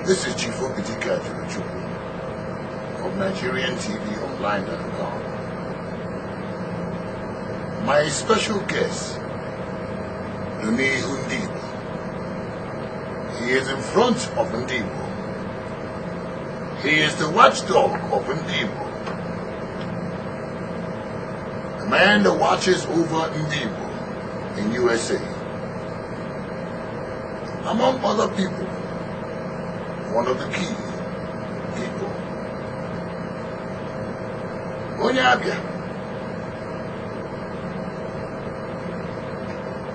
This is Chief Obidike Ajuluchuku of NigerianTVOnline.com. My special guest, Ndibo. He is in front of Ndibo. He is the watchdog of Ndibo. The man that watches over Ndibo in USA. Among other people, one of the key people. Onyabia.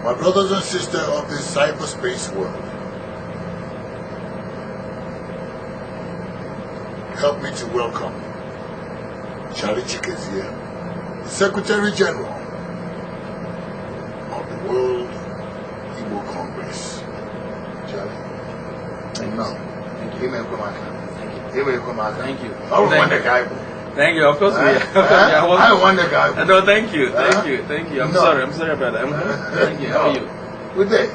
My brothers and sisters of this cyberspace world, help me to welcome Chikezie, the Secretary General of the World Igbo Congress. Charlie. Thank you. Thank you. Thank you. Thank you. Of course, I want the guy. No, thank you. Thank you. I'm sorry about that. Thank you. How are you? Good day.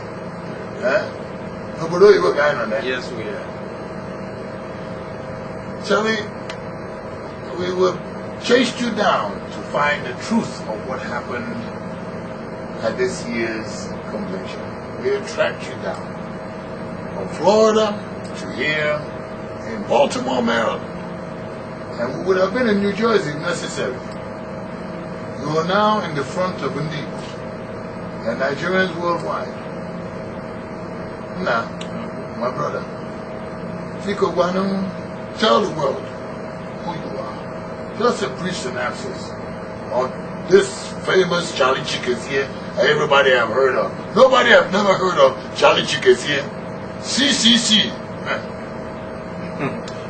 Yes, we are. Charlie, we will chase you down to find the truth of what happened at this year's convention. We'll track you down from Florida to here in Baltimore, Maryland. And we would have been in New Jersey if necessary. You are now in the front of Ndibo and Nigerians worldwide. Now, my brother, Fiko Guanum, tell the world who you are. Just a brief synopsis on this famous Chikezie everybody have heard of. Nobody have never heard of Chikezie. CCC.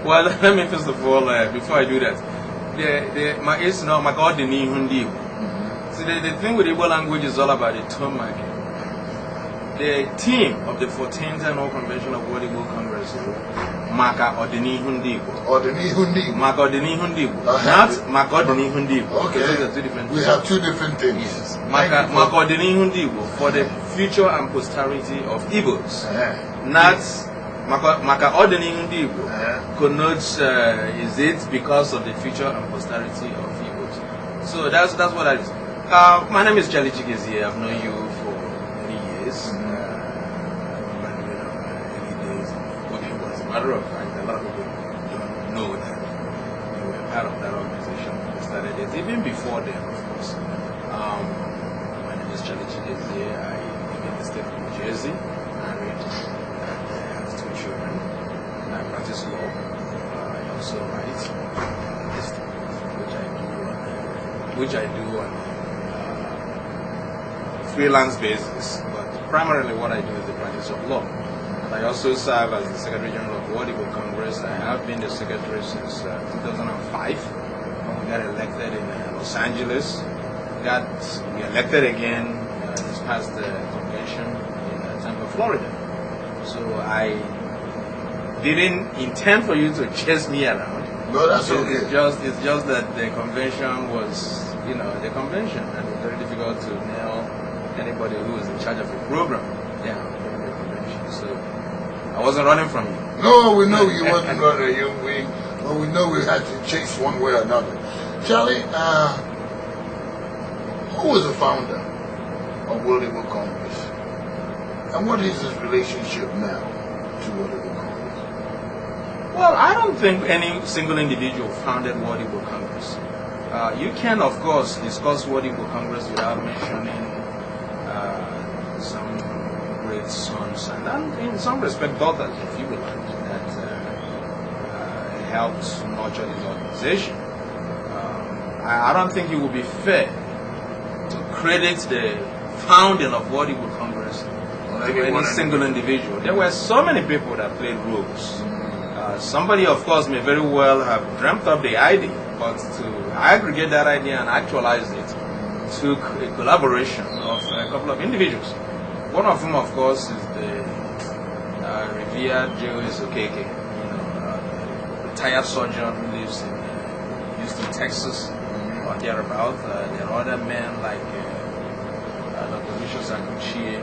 Well, let me first of all, before I do that, my God, the Ndibo. See, the thing with Igbo language is all about the tone marking. The theme of the 14th Annual Convention of World Igbo Congress is Maka Odinihu Ndibo. Maka Odinihu Ndibo. Not Maka Odinihu Ndibo. Okay. Those are two different things. We have two different things. Yes. Maka Odinihu Ndibo for the future and posterity of Igbos. Not Maka Odinihu Ndibo connotes is it because of the future and posterity of Igbos. So that's what I. My name is Chikezie. I've known you for many years. As a matter of fact, a lot of people don't know that you were part of that organization. We started it even before then, of course. My name is Chikezie. I live in the state of New Jersey. Married, and I have 2 children. And I practice law. I also write, which I do on freelance basis, but primarily what I do is the practice of law. And I also serve as the Secretary General of World Igbo Congress. I have been the Secretary since 2005 when we got elected in Los Angeles. We elected again this past convention in Tampa, Florida. So I didn't intend for you to chase me around. No, that's okay. It's just that the convention was, the convention, and it's very difficult to nail anybody who is in charge of a program down during the convention. So I wasn't running from you. No, we know you wasn't running. We know we had to chase one way or another. Charlie, who was the founder of World Igbo Congress? And what is his relationship now to World Igbo Congress? Well, I don't think any single individual founded World Igbo Congress. You can, of course, discuss World Igbo Congress without mentioning some great sons and in some respect daughters of Igbo land that helped nurture this organization. I don't think it would be fair to credit the founding of World Igbo Congress to any single individual. There were so many people that played roles. Somebody, of course, may very well have dreamt up the idea, but to aggregate that idea and actualize it took a collaboration of a couple of individuals. One of whom, of course, is the revered Joyce Okeke, retired surgeon who lives in Houston, Texas, or thereabout. There are other men like Dr. Lucius Akuchie,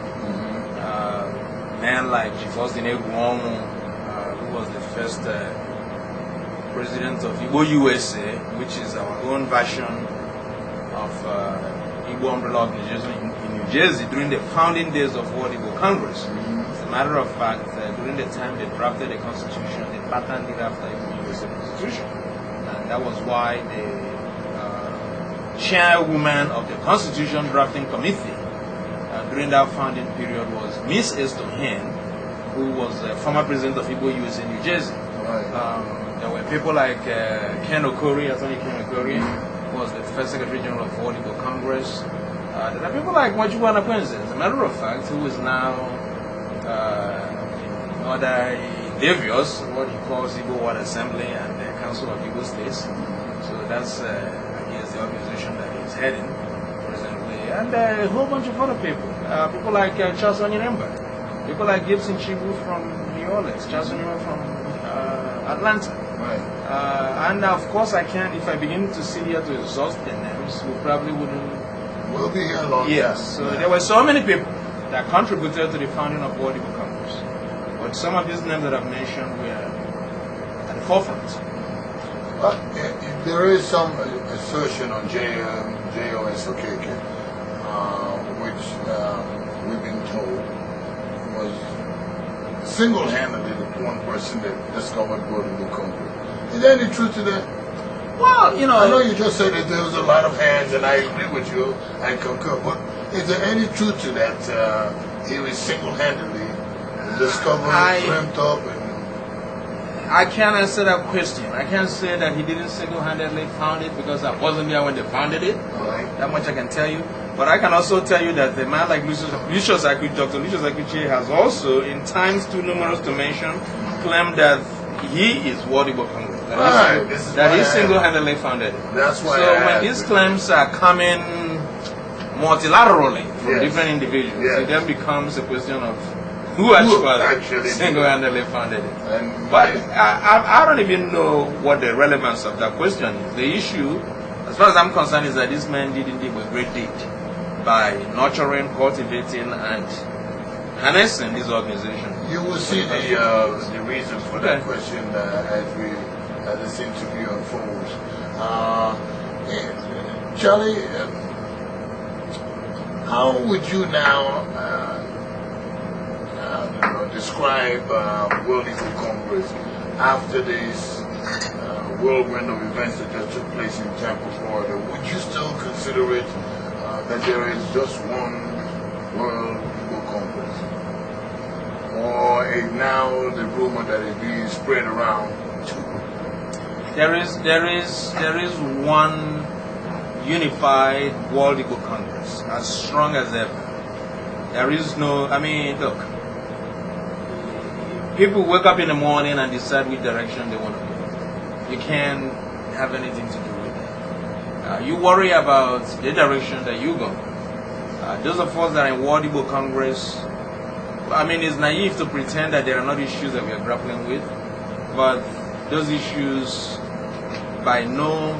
men like Chikezie, who was the first president of Igbo USA, which is our own version of Igbo umbrella organization in New Jersey during the founding days of World Igbo Congress. As a matter of fact, during the time they drafted the Constitution, they patterned it after Igbo USA Constitution. And that was why the chairwoman of the Constitution Drafting Committee during that founding period was Miss Esther Hen, who was a former president of Igbo USA in New Jersey. Right. There were people like Ken Okori, Attorney Ken Okori, who was the first Secretary General of World Igbo Congress. There are people like Nwachukwu Anakwenze, as a matter of fact, who is now in other endeavors, what he calls Igbo World Assembly and the Council of Igbo States. So that's, I guess, the organization that he's heading presently. And a whole bunch of other people. People like Charles Onyiremba, people like Gibson Chibu from New Orleans, Charles Onyiremba from Atlanta. Right. And of course, I can't, if I begin to sit here to exhaust the names, we probably wouldn't. We'll be here long. Yes, so there were so many people that contributed to the founding of World Igbo Congress. But some of these names that I've mentioned were at the forefront. There is some assertion on J.O.S. Okeke, which we've been told was single-handedly the one person that discovered World Igbo Congress. Is there any truth to that? Well, you know, I know you just said that there was a lot of hands, and I agree with you, I concur, but is there any truth to that? He was single-handedly discovered, dreamt up, and... I can't answer that question. I can't say that he didn't single-handedly found it because I wasn't there when they founded it. Right. That much I can tell you. But I can also tell you that a man like Dr. Lucius Akuchie has also, in times too numerous to mention, claimed that he is World Igbo Congress. That he single-handedly founded it. That's why. So when these claims are coming multilaterally from different individuals, it then becomes a question of who actually single-handedly founded it. But I don't even know what the relevance of that question is. The issue, as far as I'm concerned, is that this man did indeed a great deed by nurturing, cultivating, and harnessing this organization. You will see the reason for that question as this interview unfolds. Charlie, how would you now describe World Igbo Congress after this whirlwind of events that just took place in Tampa, Florida? Would you still consider it that there is just one World Igbo Congress? Or now the rumor that is being spread around too? There is one unified World Igbo Congress, as strong as ever. There is no, I mean, look, people wake up in the morning and decide which direction they want to go. You can't have anything to do with that. You worry about the direction that you go. Those of us that are in World Igbo Congress, I mean, it's naive to pretend that there are not issues that we are grappling with, but those issues, by no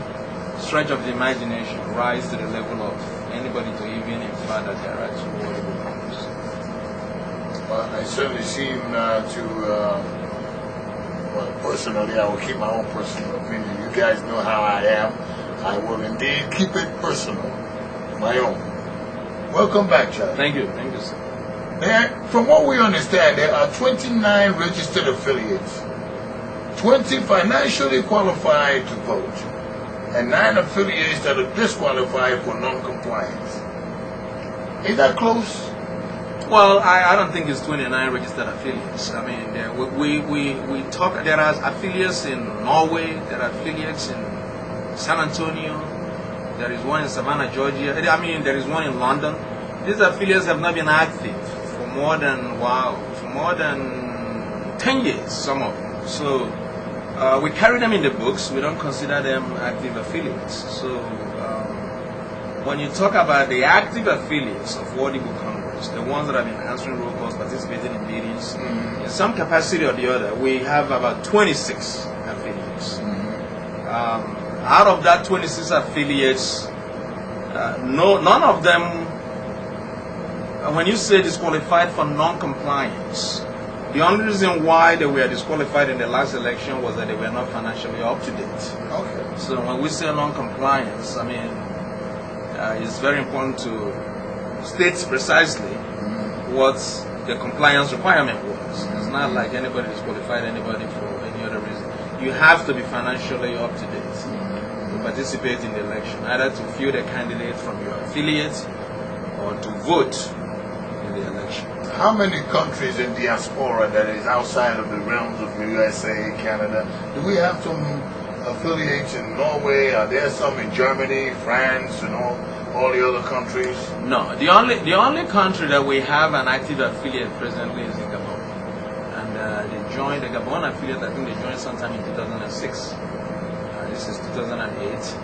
stretch of the imagination, rise to the level of anybody to even infer that there are two World Igbo Congress. Well, I certainly seem well, personally, I will keep my own personal opinion. You guys know how I am. I will indeed keep it personal, my own. Welcome back, Charlie. Thank you, sir. From what we understand, there are 29 registered affiliates, 20 financially qualified to vote, and 9 affiliates that are disqualified for non-compliance. Is that close? Well, I don't think it's 29 registered affiliates. I mean, we talk, there are affiliates in Norway, there are affiliates in San Antonio, there is one in Savannah, Georgia, I mean, there is one in London. These affiliates have not been active for more than 10 years, some of them. So we carry them in the books. We don't consider them active affiliates. So when you talk about the active affiliates of World Igbo Congress, the ones that have been answering roll calls, participating in meetings, in some capacity or the other, we have about 26 affiliates. Out of that 26 affiliates, none of them when you say disqualified for non-compliance, the only reason why they were disqualified in the last election was that they were not financially up to date. Okay. So when we say non-compliance, I mean, it's very important to state precisely what the compliance requirement was. It's not like anybody disqualified anybody for any other reason. You have to be financially up to date to participate in the election, either to field a candidate from your affiliate or to vote in the election. How many countries in diaspora that is outside of the realms of the USA, Canada? Do we have some affiliates in Norway? Are there some in Germany, France, and all the other countries? No, the only country that we have an active affiliate presently is in Gabon. And they joined the Gabon affiliate, I think they joined sometime in 2006. This is 2008.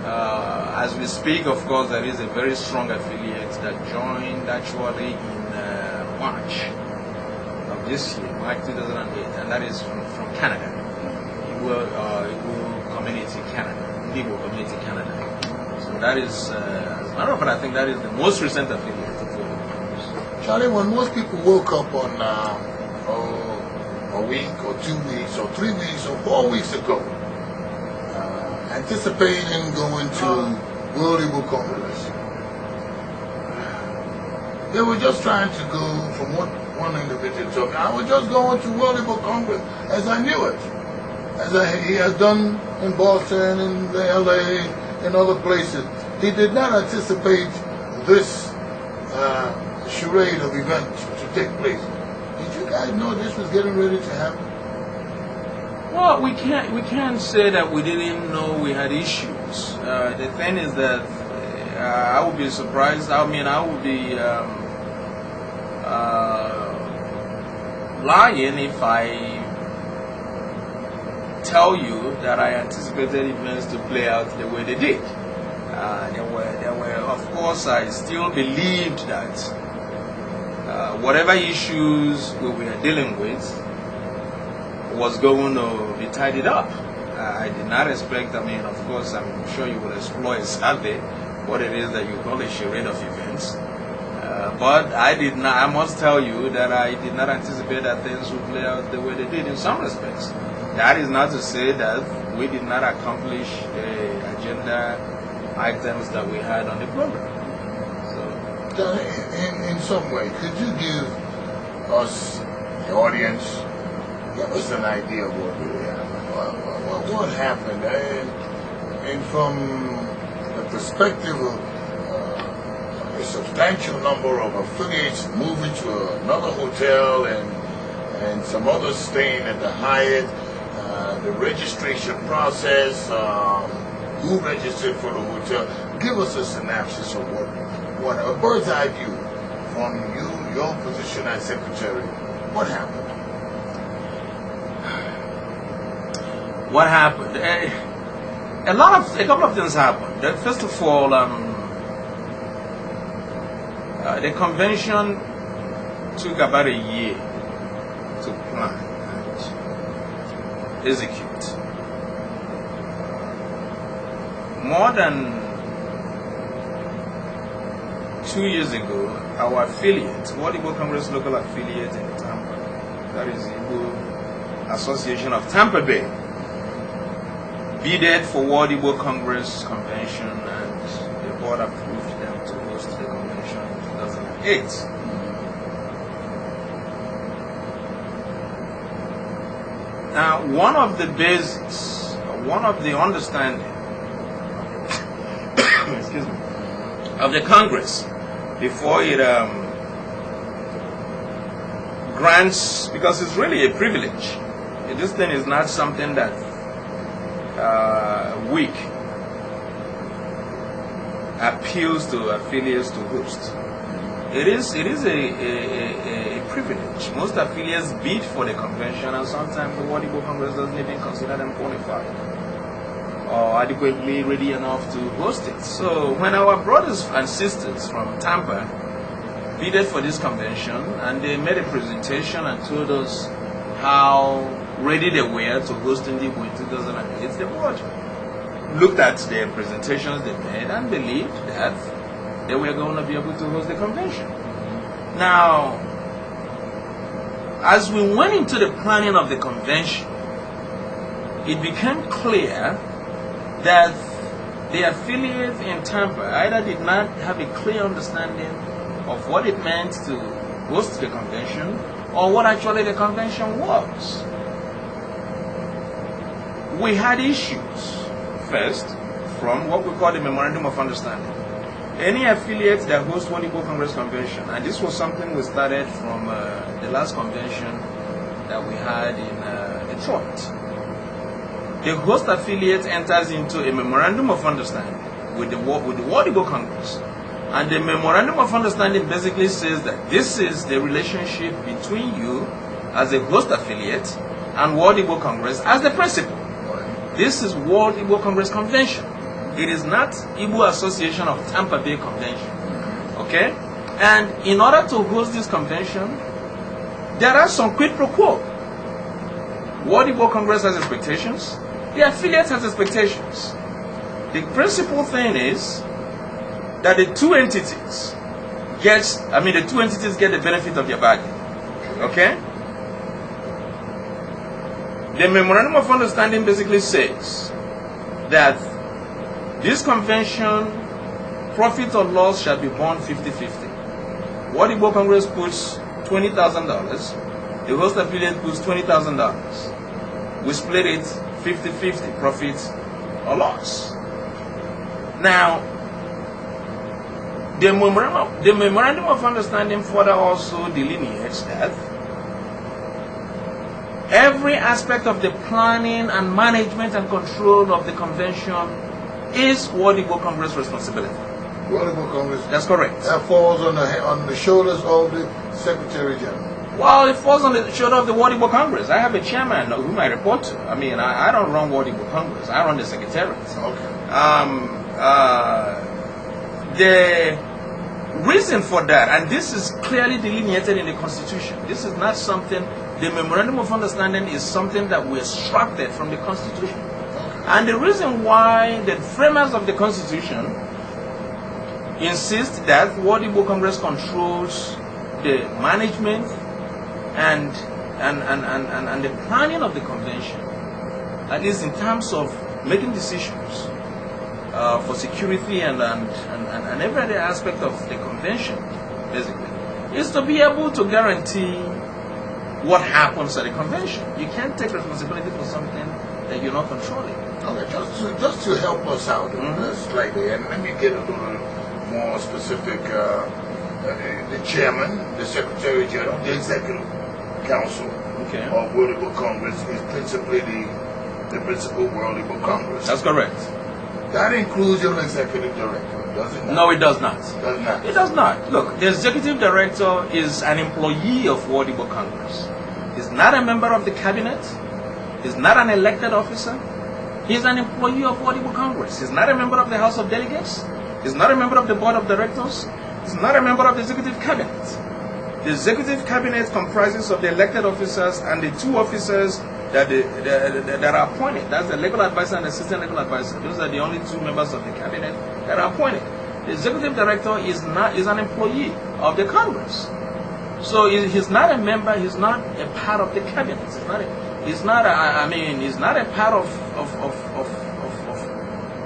As we speak, of course, there is a very strong affiliate that joined actually in March of this year, March 2008, and that is from Canada. Igbo Community Canada, Igbo Community Canada. So that is, as a matter of fact, I think that is the most recent affiliate of Igbo Congress. Charlie, when most people woke up on a week or 2 weeks or 3 weeks or 4 weeks ago, anticipating going to World Igbo Congress, they were just trying to go from what one individual told me. I was just going to World Igbo Congress as I knew it, he has done in Boston, in LA, in other places. He did not anticipate this charade of events to take place. Did you guys know this was getting ready to happen? Well, we can't say that we didn't know we had issues. The thing is that I would be surprised. I mean, I would be lying if I tell you that I anticipated events to play out the way they did. There were, of course, I still believed that whatever issues we were dealing with was going to be tidied up. I did not expect, I mean, of course, I'm sure you will explore exactly what it is that you call a charade of events. But I must tell you that I did not anticipate that things would play out the way they did in some respects. That is not to say that we did not accomplish the agenda items that we had on the program. So, in some way, could you give us, the audience, give us an idea of what really happened? What happened? And from the perspective of a substantial number of affiliates moving to another hotel and some others staying at the Hyatt, the registration process, who registered for the hotel. Give us a synopsis of what a bird's eye view from your position as secretary. What happened? What happened? A couple of things happened. First of all, the convention took about a year to plan and execute. More than 2 years ago, our affiliate, World Igbo Congress local affiliate in Tampa, that is the Igbo Association of Tampa Bay, bidded for World Igbo Congress Convention, and the board approved them to host the convention in 2008. Now, one of the basics, one of the understanding excuse me, of the Congress before it grants, because it's really a privilege. This thing is not something that WIC appeals to affiliates to host. It is a privilege. Most affiliates bid for the convention, and sometimes the World Igbo Congress doesn't even consider them qualified or adequately ready enough to host it. So when our brothers and sisters from Tampa bidded for this convention, and they made a presentation and told us how ready they were to host Igbo in 2008, the board looked at the presentations they made and believed that they were going to be able to host the convention. Now, as we went into the planning of the convention, it became clear that the affiliates in Tampa either did not have a clear understanding of what it meant to host the convention or what actually the convention was. We had issues, first, from what we call the Memorandum of Understanding. Any affiliate that hosts one Igbo Congress Convention, and this was something we started from the last convention that we had in Detroit. The host affiliate enters into a Memorandum of Understanding with the World Igbo Congress. And the Memorandum of Understanding basically says that this is the relationship between you as a host affiliate and World Igbo Congress as the principal. This is World Igbo Congress Convention. It is not Igbo Association of Tampa Bay Convention. Okay? And in order to host this convention, there are some quid pro quo. World Igbo Congress has expectations. The affiliate has expectations. The principal thing is that the two entities get the benefit of their bargain. Okay? The Memorandum of Understanding basically says that this convention, profit or loss shall be borne 50-50. What Igbo Congress puts $20,000, the host affiliate puts $20,000. We split it 50-50, profit or loss. Now, the Memorandum of Understanding further also delineates that every aspect of the planning and management and control of the convention is World Igbo Congress responsibility. World Igbo Congress. That's correct. That falls on the shoulders of the Secretary General. Well, it falls on the shoulder of the World Igbo Congress. I have a chairman whom I report to. I mean, I don't run World Igbo Congress. I run the Secretariat. Okay. The reason for that, and this is clearly delineated in the Constitution. This is not something. The Memorandum of Understanding is something that we extracted from the Constitution. And the reason why the framers of the Constitution insist that World Igbo Congress controls the management and the planning of the convention, at least in terms of making decisions for security and every other aspect of the convention, basically, is to be able to guarantee what happens at the convention. You can't take responsibility for something that you're not controlling. Okay, just to help us out slightly, and let me get a little more specific. The chairman, the Secretary General, the Executive Council of World Igbo Congress is principally the principal World Igbo Congress. That's correct. That includes your executive director, does it not? No, it does not. Does not. It does not. Look, the executive director is an employee of World Igbo Congress. He's not a member of the cabinet. He's not an elected officer. He's an employee of World Igbo Congress. He's not a member of the House of Delegates. He's not a member of the Board of Directors. He's not a member of the Executive Cabinet. The Executive Cabinet comprises of the elected officers and the two officers that are appointed. That's the legal advisor and the assistant legal advisor. Those are the only two members of the cabinet that are appointed. The Executive Director is an employee of the Congress. So he's not a member. He's not a part of the cabinet. He's not a part of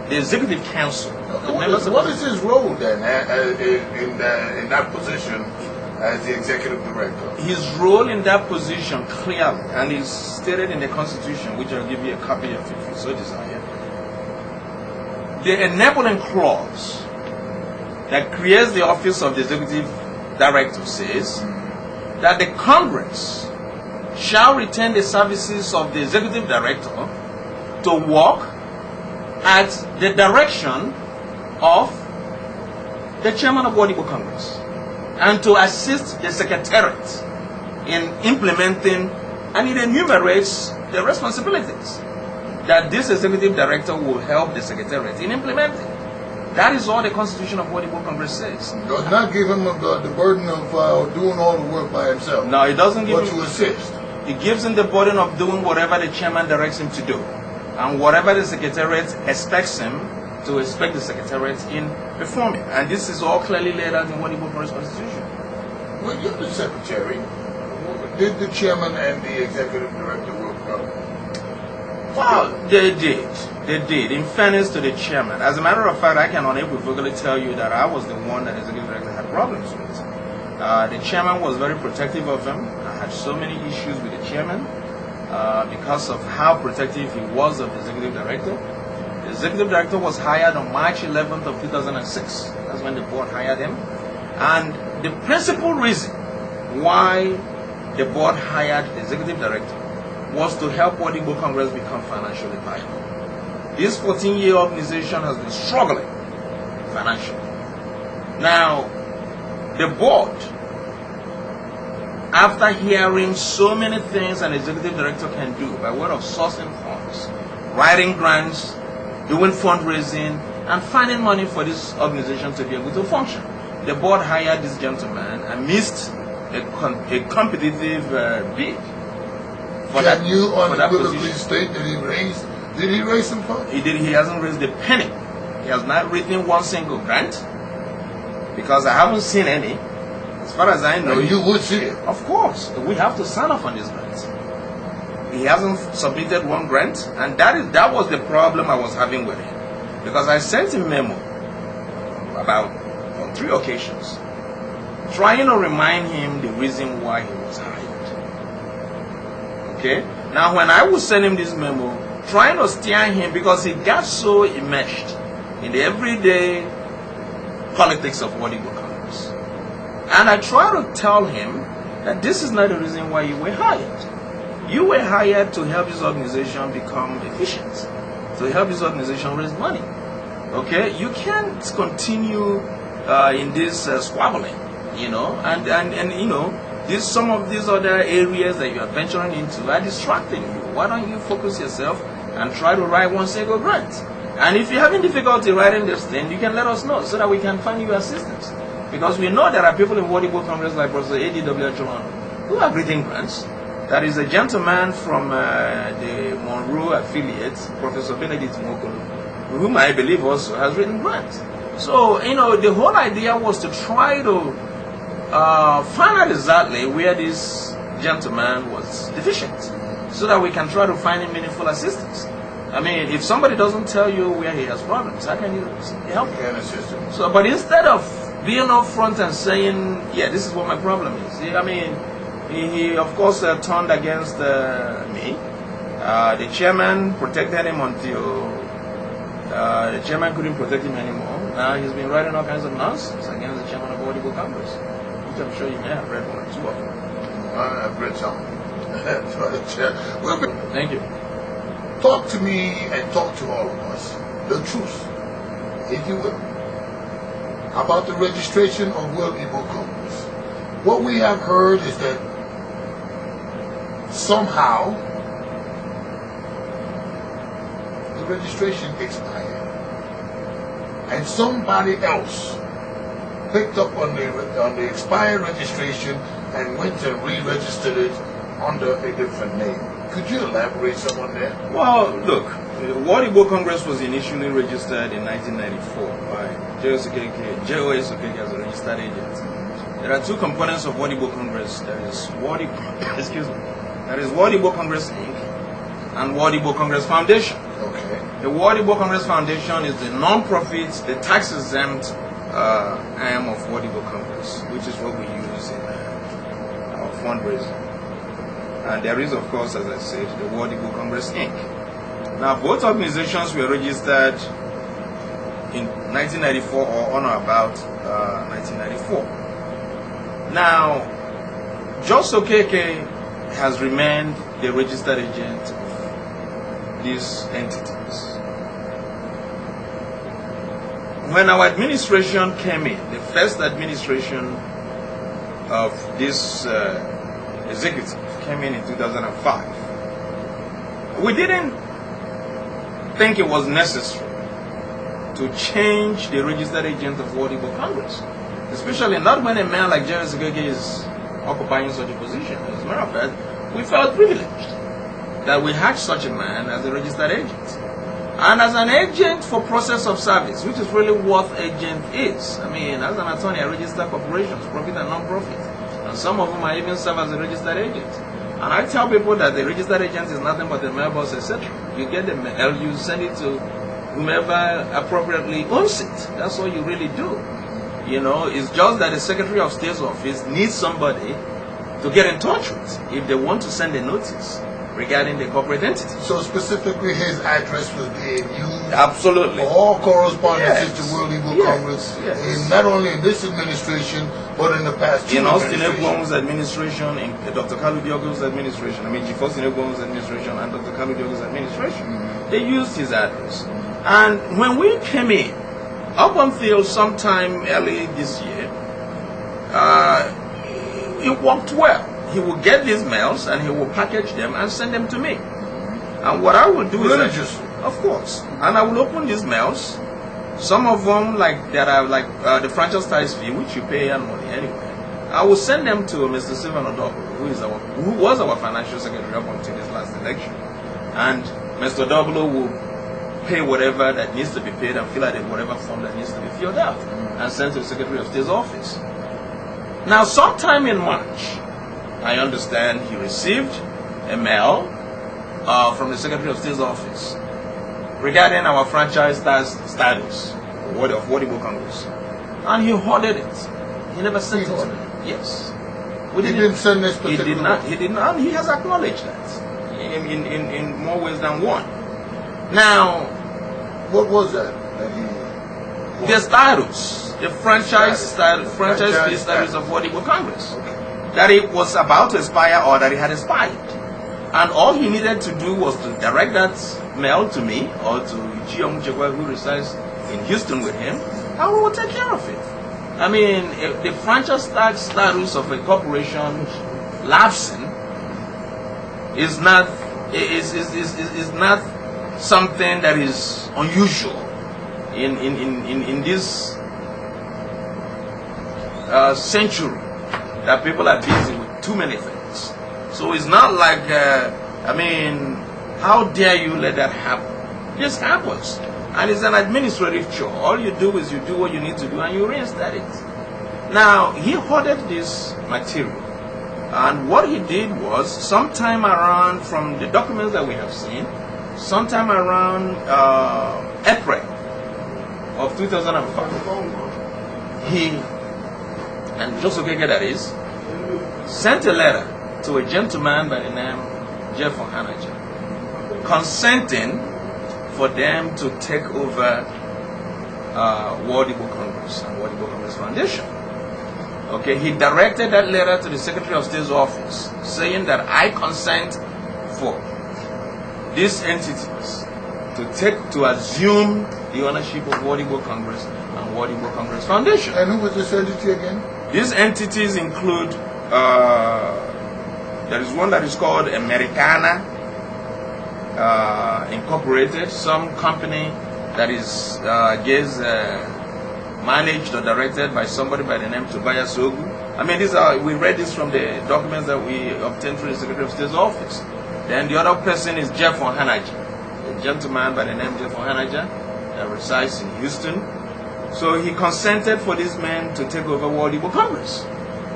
the Executive Council. What is his role then in that position as the Executive Director? His role in that position clearly, and is stated in the Constitution, which I'll give you a copy of if you so desire. The enabling clause that creates the office of the Executive Director says that the Congress shall retain the services of the Executive Director to work at the direction of the Chairman of World Igbo Congress and to assist the Secretariat in implementing, and it enumerates the responsibilities that this Executive Director will help the Secretariat in implementing. That is all the Constitution of World Igbo Congress says. Does not give him the burden of doing all the work by himself. No, it doesn't give him. But to assist. It gives him the burden of doing whatever the Chairman directs him to do, and whatever the Secretariat expects him to expect the Secretariat in performing. And this is all clearly laid out in World Igbo Congress Constitution. Well, you're the secretary. Did the chairman and the executive director work well? Well, they did. They did. In fairness to the chairman. As a matter of fact, I can unequivocally tell you that I was the one that the executive director had problems with. The chairman was very protective of him. I had so many issues with the chairman because of how protective he was of the executive director. The executive director was hired on March 11th of 2006. That's when the board hired him. And the principal reason why the board hired the executive director was to help Igbo Congress become financially viable. This 14-year organization has been struggling financially. Now, the board, after hearing so many things an executive director can do by way of sourcing funds, writing grants, doing fundraising, and finding money for this organization to be able to function, the board hired this gentleman amidst a competitive bid. Can you unequivocally state that did he raise some funds? He did. He hasn't raised a penny. He has not written one single grant because I haven't seen any. As far as I know, and you would see it. Of course, we have to sign off on these grants. He hasn't submitted one grant, and that was the problem I was having with him, because I sent him a memo on 3 occasions, trying to remind him the reason why he was hired. Okay? Now, when I would send him this memo, trying to steer him, because he got so immersed in the everyday politics of Igbo Congress. And I try to tell him that this is not the reason why you were hired. You were hired to help this organization become efficient, to help this organization raise money. Okay? You can't continue in this squabbling, and some of these other areas that you are venturing into are distracting you. Why don't you focus yourself and try to write one single grant? And if you're having difficulty writing this thing, you can let us know so that we can find you assistance. Because we know there are people in Igbo Congress like Professor A.D.W. Ajuluchuku who have written grants. There is a gentleman from the Monroe affiliate, Professor Benedict Mokolo, whom I believe also has written grants. So, the whole idea was to try to find out exactly where this gentleman was deficient, so that we can try to find him meaningful assistance. I mean, if somebody doesn't tell you where he has problems, how can you help him? So, but instead of being upfront and saying, yeah, this is what my problem is, he of course turned against me. The chairman protected him until the chairman couldn't protect him anymore. Now he's been writing all kinds of nonsense against the chairman of Igbo Congress, which I'm sure you may have read 1 or 2 of them. I've read some. Thank you. Talk to me and talk to all of us the truth, if you will, about the registration of World Igbo Congress. What we have heard is that somehow the registration expired, and somebody else picked up on the expired registration and went and re-registered it under a different name. Could you elaborate some on that? Well, look, World Igbo Congress was initially registered in 1994 by JOS Okeke as a registered agent. There are 2 components of World Igbo Congress. There is World Igbo Congress Inc. and World Igbo Congress Foundation. Okay. The World Igbo Congress Foundation is the non-profit, the tax-exempt arm of World Igbo Congress, which is what we use in our fundraising. And there is, of course, as I said, the World Igbo Congress Inc. Now, both organizations were registered in 1994 or on or about 1994. Now, JOS Okeke has remained the registered agent of these entities. When our administration came in, the first administration of this executive came in 2005, we didn't think it was necessary to change the registered agent of World Igbo Congress, especially not when a man like Chikezie is occupying such a position. As a matter of fact, we felt privileged that we had such a man as a registered agent. And as an agent for process of service, which is really what agent is. I mean, as an attorney, I register corporations, profit and non-profit. And some of them are even serve as a registered agent. And I tell people that the registered agent is nothing but the mailbox, etc. You get the mail, you send it to whomever appropriately owns it. That's all you really do. You know, it's just that the Secretary of State's office needs somebody to get in touch with if they want to send a notice regarding the corporate entity. So specifically his address was being used Absolutely. for all correspondences Yes. to World Igbo Congress, Yes. not only in this administration, but in the past two In Austin administrations. Egwon's administration, in Dr. Kalu Diogo's administration, Austin Egwon's administration and Dr. Kalu Diogo's administration, they used his address. And when we came in, up until sometime early this year, it worked well. He will get these mails and he will package them and send them to me. And what I will do is, of course, and I will open these mails. Some of them, like that, are like the franchise tax fee, which you pay annually anyway. I will send them to Mr. Sylvan Odogo, who was our financial secretary up until this last election, and Mr. Odogo will pay whatever that needs to be paid and fill out whatever form that needs to be filled out and sent to the Secretary of State's office. Now, sometime in March, I understand he received a mail from the Secretary of State's office regarding our franchise status of World Igbo Congress, and he hoarded it. He never sent it to me. Yes, He didn't send this particular. He did not. He did not. He has acknowledged that in more ways than one. Now, What was that? the status, the franchise fee status of World Igbo Congress, that it was about to expire or that it had expired. And all he needed to do was to direct that mail to me or to Chikezie, who resides in Houston with him, and we will take care of it. I mean, if the franchise tax status of a corporation lapsing is not something that is unusual in this century that people are busy with too many things. So it's not like, I mean, how dare you let that happen? This happens. And it's an administrative chore. All you do is you do what you need to do and you reinstate it. Now, he hoarded this material. And what he did was, sometime around, from the documents that we have seen, sometime around April of 2005, he, and Joseph Keke that is, sent a letter to a gentleman by the name Jeff Ohanaja, consenting for them to take over World Igbo Congress and World Igbo Congress Foundation. Okay, he directed that letter to the Secretary of State's office, saying that I consent for these entities to assume the ownership of World Igbo Congress and World Igbo Congress Foundation. And who was this entity again? These entities include, there is one that is called Americana Incorporated, some company that is managed or directed by somebody by the name Tobias Ogu. I mean, we read this from the documents that we obtained from the Secretary of State's office. Then the other person is Jeff Ohanaja, a gentleman by the name Jeff Ohanaja that resides in Houston. So he consented for this man to take over World Igbo Congress.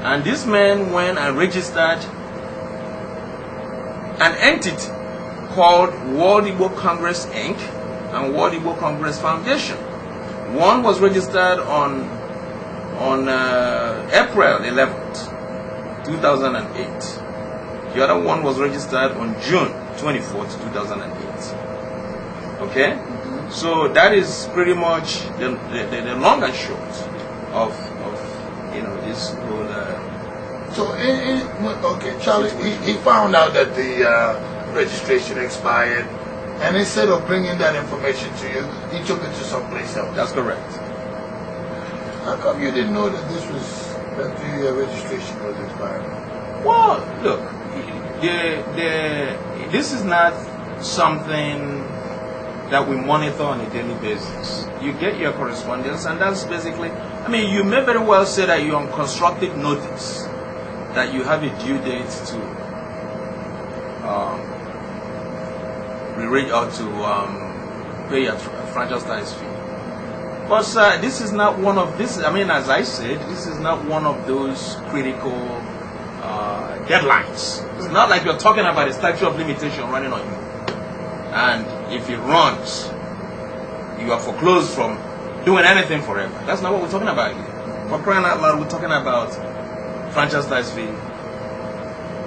And this man went and registered an entity called World Igbo Congress Inc. and World Igbo Congress Foundation. One was registered on April 11th, 2008. The other one was registered on June 24th, 2008. Okay? So that is pretty much the long and short of this whole. So okay, Charlie, he found out that the registration expired, and instead of bringing that information to you, he took it to someplace else. That's correct. How come you didn't know that the registration was expired? Well, look, this is not something that we monitor on a daily basis. You get your correspondence, and that's basically, I mean, you may very well say that you're on constructive notice, that you have a due date to pay a franchise tax fee. But this is not one of this. I mean, as I said, this is not one of those critical deadlines. It's not like you're talking about a statute of limitation running on you. And if it runs, you are foreclosed from doing anything forever. That's not what we're talking about here. For crying out loud, we're talking about franchise tax fee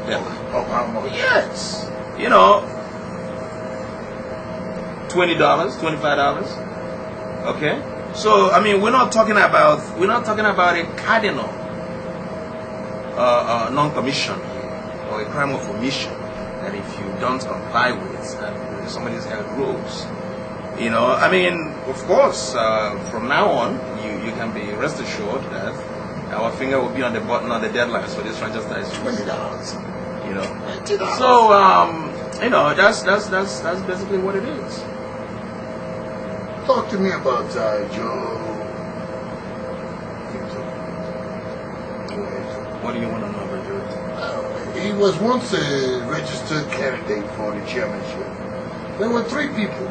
deadline. Oh, how much? Yes. You know, $20, $25. Okay? So I mean we're not talking about a cardinal non-commission or a crime of omission that if you don't comply with and somebody's held rules. You know, I mean, of course, from now on, you can be rest assured that our finger will be on the button on the deadlines for this franchise tax. $20. You know, $20. so you know, that's basically what it is. Talk to me about Joe. What do you want to know about Joe? He was once a registered candidate for the chairmanship. There were 3 people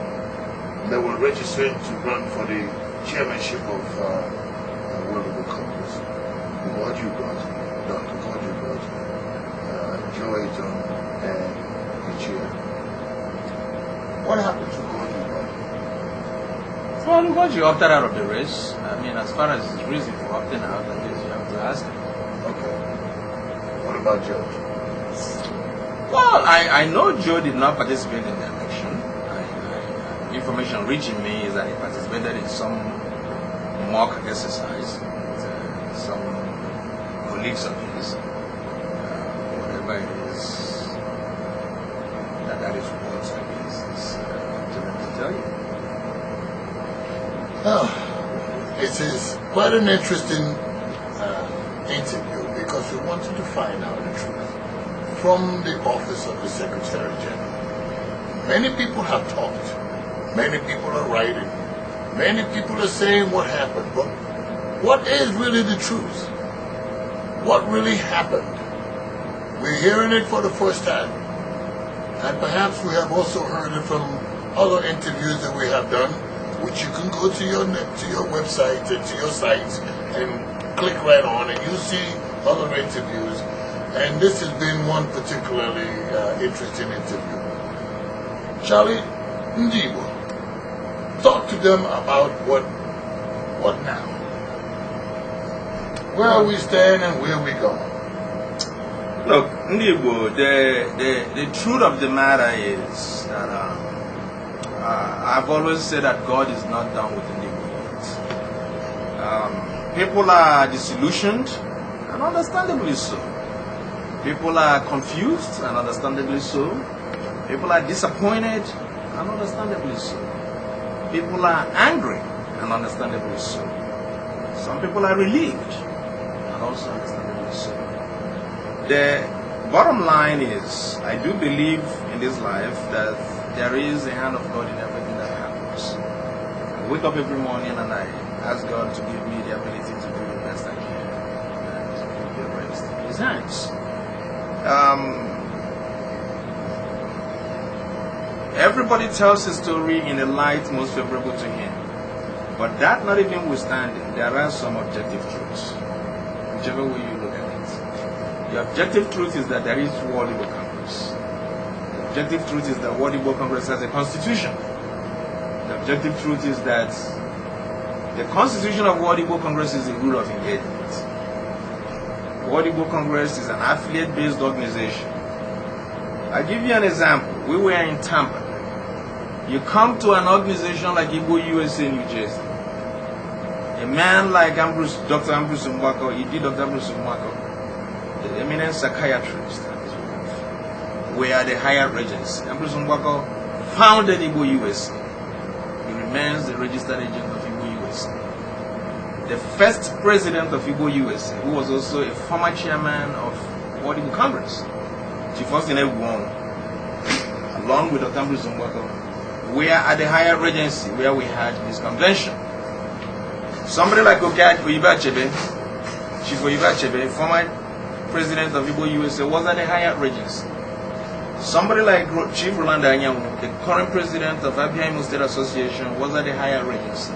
that were registered to run for the chairmanship of Igbo Congress. Dr. Godju, Joe Eton, and the chair. What happened to Godju? Well, Godju opted out of the race. I mean, as far as his reason for opting out, I guess you have to ask him. Okay. What about Joe? Well, I know Joe did not participate in the election. Information reaching me is that he participated in some mock exercise with some colleagues of his. Whatever it is, that is what I guess is to tell you. Oh, it is quite an interesting interview because we wanted to find out the truth from the office of the Secretary General. Many people have talked. Many people are writing. Many people are saying what happened. But what is really the truth? What really happened? We're hearing it for the first time. And perhaps we have also heard it from other interviews that we have done, which you can go to your website and to your sites and click right on and you see other interviews. And this has been one particularly interesting interview. Charlie, Ndibo, talk to them about what now? Where we stand and where we go. Look, Ndibo, the truth of the matter is that I've always said that God is not done with Ndibo yet. People are disillusioned, and understandably so. People are confused, and understandably so. People are disappointed, and understandably so. People are angry, and understandably so. Some people are relieved, and also understandably so. The bottom line is, I do believe in this life that there is a hand of God in everything that happens. I wake up every morning and I ask God to give me the ability to do the best I can and put the rest in His hands. Everybody tells his story in a light most favorable to him. But that not even withstanding, there are some objective truths, whichever way you look at it. The objective truth is that there is World Igbo Congress. The objective truth is that World Igbo Congress has a constitution. The objective truth is that the constitution of World Igbo Congress is the rule of engagement. World Igbo Congress is an affiliate-based organization. I'll give you an example. We were in Tampa. You come to an organization like Igbo USA New Jersey. A man like Dr. Ambrose Mwako, Dr. Ambrose Mwako, the eminent psychiatrist, we are the higher regency. Ambrose Mwako founded Igbo USA. He remains the registered agent of Igbo USA. The first president of Igbo USA, who was also a former chairman of World Igbo Congress, Chief Austin Eguon, along with Dr. Ambrose Mwako, we are at the higher regency where we had this convention. Somebody like Oyiba Achebe, Chief Oyiba Achebe, former president of Igbo USA, was at the higher regency. Somebody like Chief Rolanda Anyanwu, the current president of Abia Imo State Association, was at the higher regency.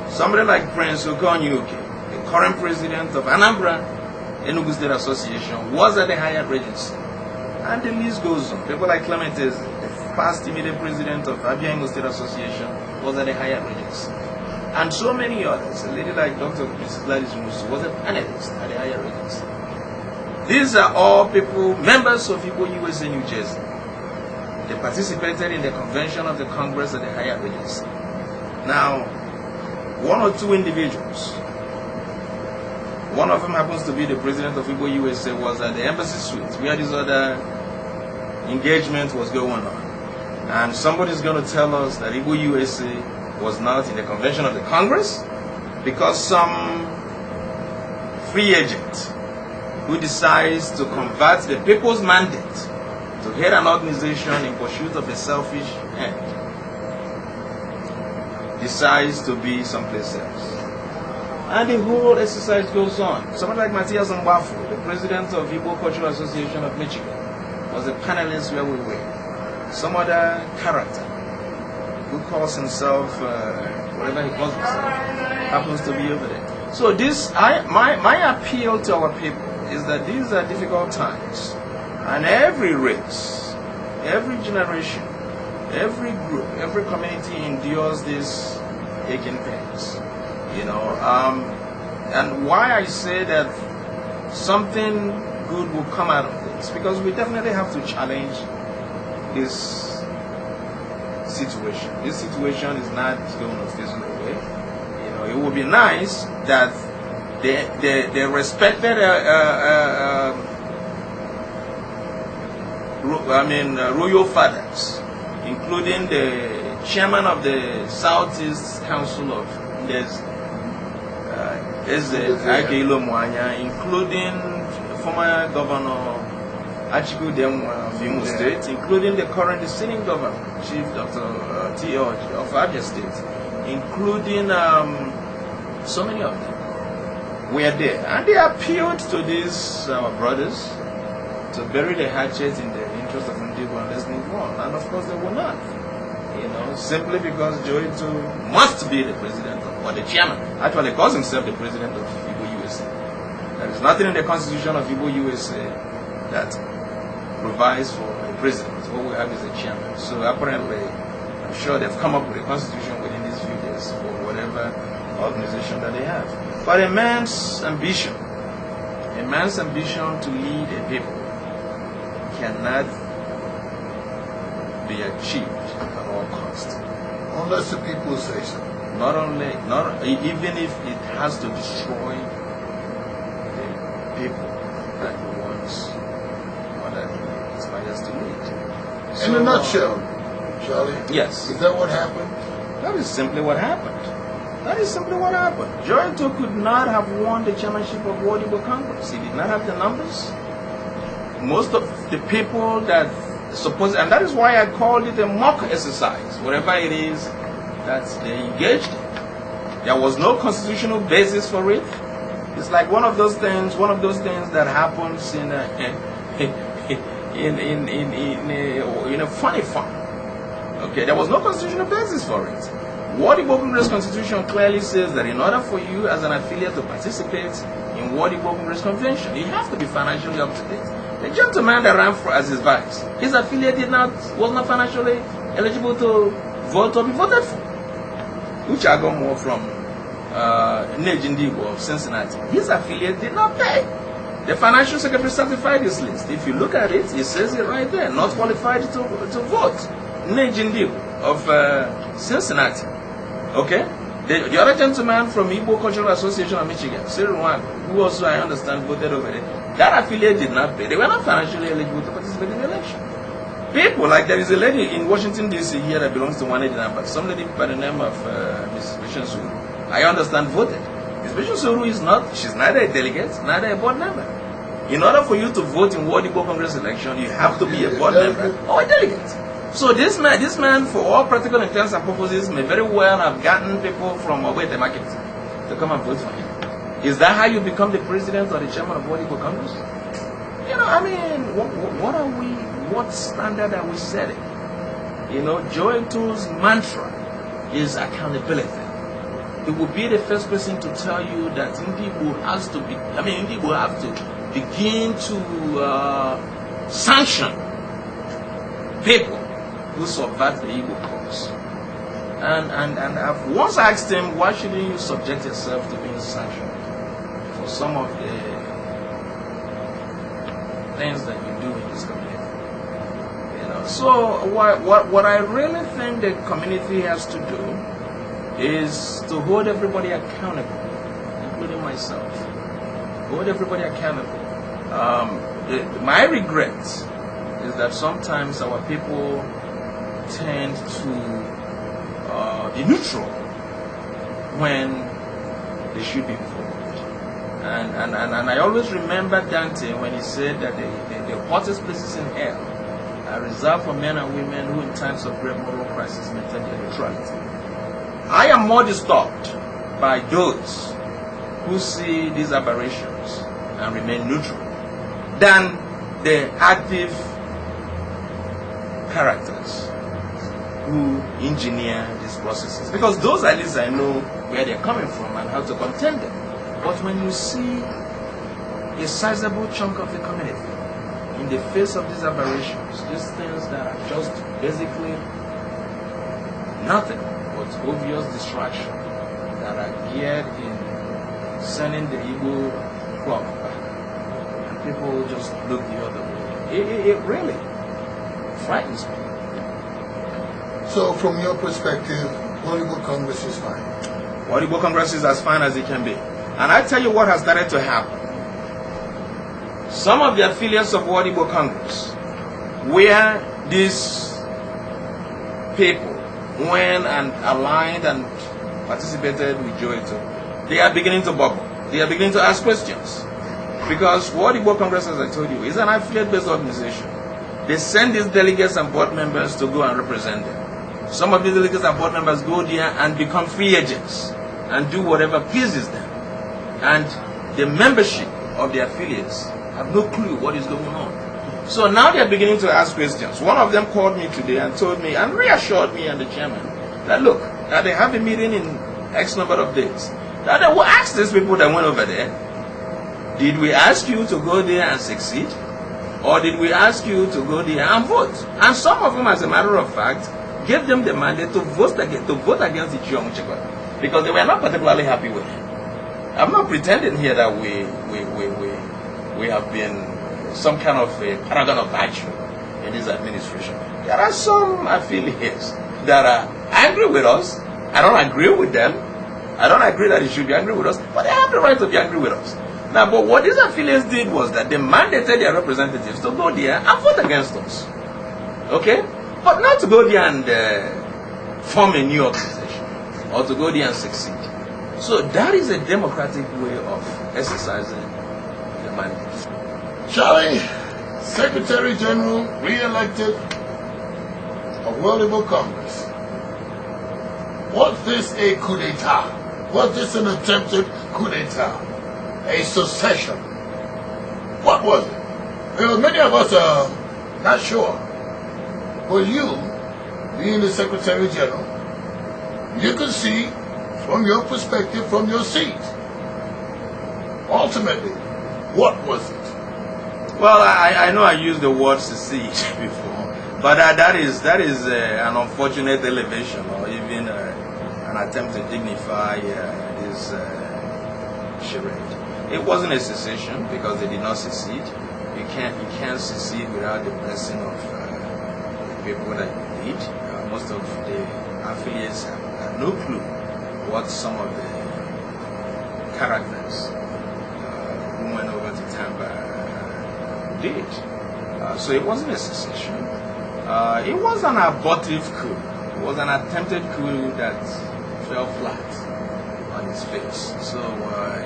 Somebody like Prince Okonyuke, the current president of Anambra Enugu State Association was at the higher regency. And the list goes on. People like Chikezie, the past immediate president of Abia State Association, was at the higher regency. And so many others. A lady like Dr. Mrs. Gladys Musu was a panelist at the higher regency. These are all people, members of Igbo USA New Jersey. They participated in the convention of the Congress at the higher regency. Now, one or two individuals, one of them happens to be the president of Igbo USA, was at the embassy suite where this other engagement was going on. And somebody's going to tell us that Igbo USA was not in the convention of the Congress because some free agent who decides to convert the people's mandate to head an organization in pursuit of a selfish end decides to be someplace else. And the whole exercise goes on. Someone like Matthias Mbafu, the president of Igbo Cultural Association of Michigan, was a panelist where we were. Some other character who calls himself, whatever he calls himself, happens to be over there. So my appeal to our people is that these are difficult times. And every race, every generation, every group, every community endures these aching pains. You know, and why I say that something good will come out of this, because we definitely have to challenge this situation. This situation is not going to fizzle away. You know, it would be nice that the respected royal fathers, including the chairman of the Southeast Council of including former governor Chikezie of Imo State, including the current sitting governor, Chief Dr. T. of Abia State, including so many of them were there. And they appealed to these brothers to bury the hatchet in the interest of Ndigo and let's move on. And of course they will not. You know, simply because Joey too must be the president or the chairman. Actually calls himself the president of Igbo USA. There is nothing in the constitution of Igbo USA that provides for a president. What we have is a chairman. So apparently, I'm sure they've come up with a constitution within these few days for whatever organization that they have. But a man's ambition to lead a people cannot be achieved at all costs. Unless the people say so. Even if it has to destroy the people that he wants or that he aspires to lead. In a nutshell, Charlie. Yes. Is that what happened? That is simply what happened. Jointo could not have won the chairmanship of World Igbo Congress. He did not have the numbers. Most of the people that suppose, and that is why I called it a mock exercise, whatever it is that they engaged in. There was no constitutional basis for it. It's like one of those things that happens in a funny fun. Okay, there was no constitutional basis for it. World Igbo Congress Constitution clearly says that in order for you as an affiliate to participate in World Igbo Congress Convention, you have to be financially up to date. The gentleman that ran for as his vice, his affiliate was not financially eligible to vote or be voted for. Which I got more from Nejindigo of Cincinnati. His affiliate did not pay. The financial secretary certified this list. If you look at it, it says it right there. Not qualified to vote. Nejindigo of Cincinnati. Okay? The other gentleman from Igbo Cultural Association of Michigan, Cyril Wang, who also I understand voted over it, that affiliate did not pay. They were not financially eligible to participate in the election. People, like there is a lady in Washington D.C. here that belongs to 189, but some lady by the name of Ms. Bishan Suru, I understand voted. Ms. Bishan Suru she's neither a delegate, neither a board member. In order for you to vote in World Igbo Congress election, you have to be a board member or a delegate. So this man, for all practical intents and purposes, may very well have gotten people from Obidike Market to come and vote for him. Is that how you become the president or the chairman of World Igbo Congress? You know, I mean, what standard are we setting? You know, Jointo's mantra is accountability. he will be the first person to tell you that Igbo has to be, Igbo have to begin to sanction people who subvert the Igbo cause. And I've once asked him, why shouldn't you subject yourself to being sanctioned for some of the things that you do in this community? So what I really think the community has to do is to hold everybody accountable, including myself. Hold everybody accountable. My regret is that sometimes our people tend to be neutral when they should be involved. And I always remember Dante when he said that the hottest places in hell are reserved for men and women who in times of great moral crisis maintain their neutrality. I am more disturbed by those who see these aberrations and remain neutral than the active characters who engineer these processes. Because those at least I know where they're coming from and how to contend them. But when you see a sizable chunk of the community in the face of these aberrations, these things that are just basically nothing but obvious distraction that are geared in sending the Igbo clock back, and people just look the other way. It really frightens me. So from your perspective, WIC Congress is fine? WIC Congress is as fine as it can be. And I tell you what has started to happen. Some of the affiliates of WIC Congress, where these people went and aligned and participated with Joeto, they are beginning to bubble. They are beginning to ask questions. Because WIC Congress, as I told you, is an affiliate-based organization. They send these delegates and board members to go and represent them. Some of these delegates and board members go there and become free agents and do whatever pleases them. And the membership of the affiliates have no clue what is going on. So now they are beginning to ask questions. One of them called me today and told me and reassured me and the chairman that look, that they have a meeting in X number of days. That they will ask these people that went over there, did we ask you to go there and succeed? Or did we ask you to go there and vote? And some of them, as a matter of fact, gave them the mandate to vote against Chikezie because they were not particularly happy with him. I'm not pretending here that we have been some kind of a paragon of virtue in this administration. There are some affiliates that are angry with us. I don't agree with them. I don't agree that they should be angry with us, but they have the right to be angry with us. Now, but what these affiliates did was that they mandated their representatives to go there and vote against us. Okay? But not to go there and form a new organization or to go there and succeed. So that is a democratic way of exercising the mandate. Charlie, Secretary General re-elected of WIC Congress. Was this a coup d'etat? Was this an attempted coup d'etat? A secession? What was it? Because many of us are not sure. But you, being the Secretary General, you can see from your perspective, from your seat, ultimately, what was it? Well, I know I used the word secede before, but that is an unfortunate elevation, or even an attempt to dignify this charade. It wasn't a secession because they did not secede. You can't secede without the blessing of the people that you lead. Most of the affiliates have no clue what some of the characters who went over to Tamba did. So it wasn't a secession. It was an abortive coup. It was an attempted coup that fell flat on its face. So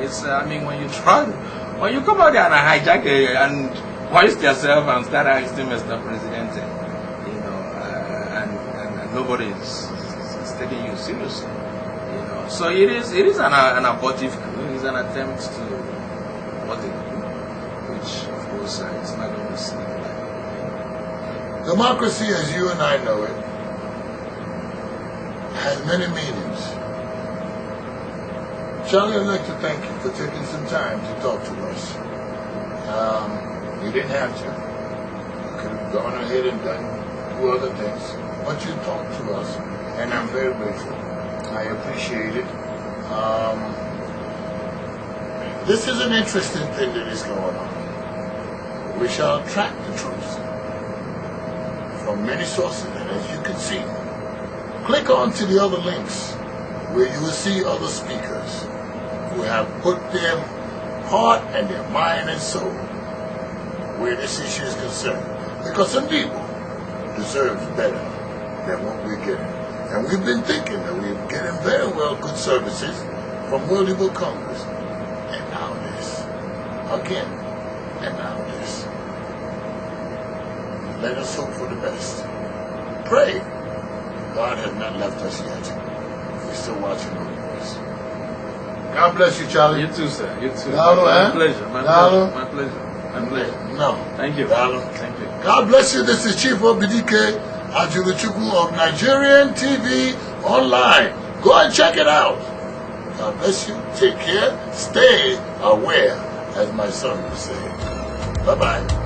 it's, when you come out there and hijack and hoist yourself and start asking Mr. President, and nobody is taking you seriously. So it is an abortive coup. It is an attempt to what they do, which of course it's not going to seem like. Democracy, as you and I know it, has many meanings. Charlie, I'd like to thank you for taking some time to talk to us. You didn't have to. You could have gone ahead and done 2 other things, but you talked to us, and I'm very grateful. I appreciate it. This is an interesting thing that is going on. We shall track the truth from many sources, and as you can see, click on to the other links where you will see other speakers who have put their heart and their mind and soul where this issue is concerned. Because some people deserve better than what we're getting. And we've been thinking that we're getting very well good services from World Igbo Congress. And now this. Again, and now this. Let us hope for the best. Pray. God has not left us yet. We're still watching over us. God bless you, Charlie. You too, sir. You too. Lalo, My pleasure. My Lalo. pleasure. My pleasure. My pleasure. No. Thank you. Lalo. Thank you. God bless you. This is Chief Obidike Ajuluchuku of Nigerian TV Online. Go and check it out. God bless you. Take care. Stay aware, as my son would say. Bye-bye.